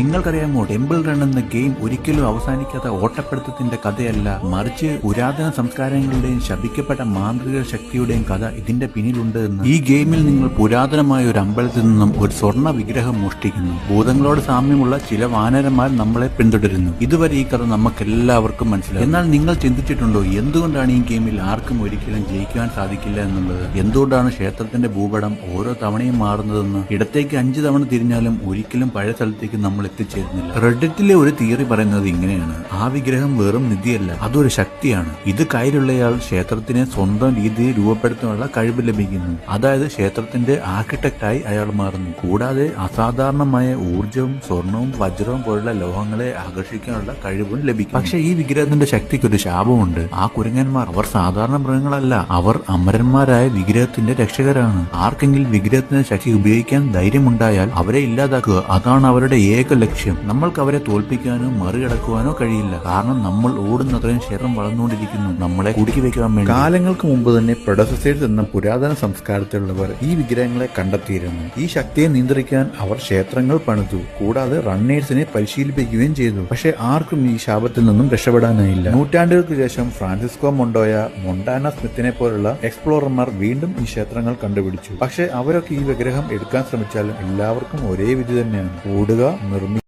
നിങ്ങൾക്കറിയാമോ, temple run എന്ന game ഒരിക്കലും അവസാനിക്കാത്ത ഓട്ടപ്പെടുത്തത്തിന്റെ കഥയല്ല, മറിച്ച് പുരാതന സംസ്കാരങ്ങളുടെയും ശപിക്കപ്പെട്ട മാന്ത്രിക ശക്തിയുടെയും കഥ ഇതിന്റെ പിന്നിലുണ്ട് എന്ന്. ഈ ഗെയിമിൽ നിങ്ങൾ പുരാതനമായ ഒരു അമ്പലത്തിൽ നിന്നും ഒരു സ്വർണ്ണ വിഗ്രഹം മോഷ്ടിക്കുന്നു. ഭൂതങ്ങളോട് സാമ്യമുള്ള ചില വാനരന്മാർ നമ്മളെ പിന്തുടരുന്നു. ഇതുവരെ ഈ കഥ നമുക്കെല്ലാവർക്കും മനസ്സിലായി. എന്നാൽ നിങ്ങൾ ചിന്തിച്ചിട്ടുണ്ടോ എന്തുകൊണ്ടാണ് ഈ ഗെയിമിൽ ആർക്കും ഒരിക്കലും ജയിക്കുവാൻ സാധിക്കില്ല എന്നുള്ളത്? എന്തുകൊണ്ടാണ് ക്ഷേത്രത്തിന്റെ ഭൂപടം ഓരോ തവണയും മാറുന്നതെന്ന്? ഇടത്തേക്ക് 5 തവണ തിരിഞ്ഞാലും ഒരിക്കലും പഴയ സ്ഥലത്തേക്ക് നമ്മൾ എത്തിച്ചേരുന്നില്ല. റെഡിറ്റിലെ ഒരു തിയറി പറയുന്നത് ഇങ്ങനെയാണ്: ആ വിഗ്രഹം വെറും നിധിയല്ല, അതൊരു ശക്തിയാണ്. ഇത് കയ്യിലുള്ളയാൾ ക്ഷേത്രത്തിനെ സ്വന്തം രീതിയിൽ രൂപപ്പെടുത്താനുള്ള കഴിവ് ലഭിക്കുന്നു. അതായത് ക്ഷേത്രത്തിന്റെ ആർക്കിടെക്റ്റായി അയാൾ മാറുന്നു. കൂടാതെ അസാധാരണമായ ഊർജവും സ്വർണവും വജ്രവും പോലുള്ള ലോഹങ്ങളെ ആകർഷിക്കാനുള്ള കഴിവും ലഭിക്കും. പക്ഷെ ഈ വിഗ്രഹത്തിന്റെ ശക്തിക്ക് ഒരു ശാപമുണ്ട്. ആ കുരങ്ങന്മാർ അവർ സാധാരണ മൃഗങ്ങളല്ല, അവർ അമരന്മാരായ വിഗ്രഹത്തിന്റെ രക്ഷകരാണ്. ആർക്കെങ്കിലും വിഗ്രഹത്തിന്റെ ശക്തി ഉപയോഗിക്കാൻ ധൈര്യമുണ്ടായാൽ അവരെ ഇല്ലാതാക്കുക. അതാണ് അവരുടെ ഏക ലക്ഷ്യം. നമ്മൾക്ക് അവരെ തോൽപ്പിക്കാനോ മറികടക്കുവാനോ കഴിയില്ല. കാരണം നമ്മൾ ഓടുന്നത്രയും ക്ഷേത്രം വളർന്നുകൊണ്ടിരിക്കുന്നു, നമ്മളെ കുടുക്കി വെക്കാൻ വേണ്ടി. കാലങ്ങൾക്ക് മുമ്പ് തന്നെ പ്രൊഡസസേഴ്സ് എന്ന പുരാതന സംസ്കാരത്തിലുള്ളവർ ഈ വിഗ്രഹങ്ങളെ കണ്ടെത്തിയിരുന്നു. ഈ ശക്തിയെ നിയന്ത്രിക്കാൻ അവർ ക്ഷേത്രങ്ങൾ പണിതു. കൂടാതെ റണ്ണേഴ്സിനെ പരിശീലിപ്പിക്കുകയും ചെയ്തു. പക്ഷെ ആർക്കും ഈ ശാപത്തിൽ നിന്നും രക്ഷപ്പെടാനായില്ല. നൂറ്റാണ്ടുകൾക്ക് ശേഷം ഫ്രാൻസിസ്കോ മൊണ്ടോയ, മൊണ്ടാന സ്മിത്തിനെ പോലുള്ള എക്സ്പ്ലോറർമാർ വീണ്ടും ഈ ക്ഷേത്രങ്ങൾ കണ്ടുപിടിച്ചു. പക്ഷെ അവരൊക്കെ ഈ വിഗ്രഹം എടുക്കാൻ ശ്രമിച്ചാലും എല്ലാവർക്കും ഒരേ വിധി തന്നെയാണ്: ഓടുക, നിർമ്മിക്കുക,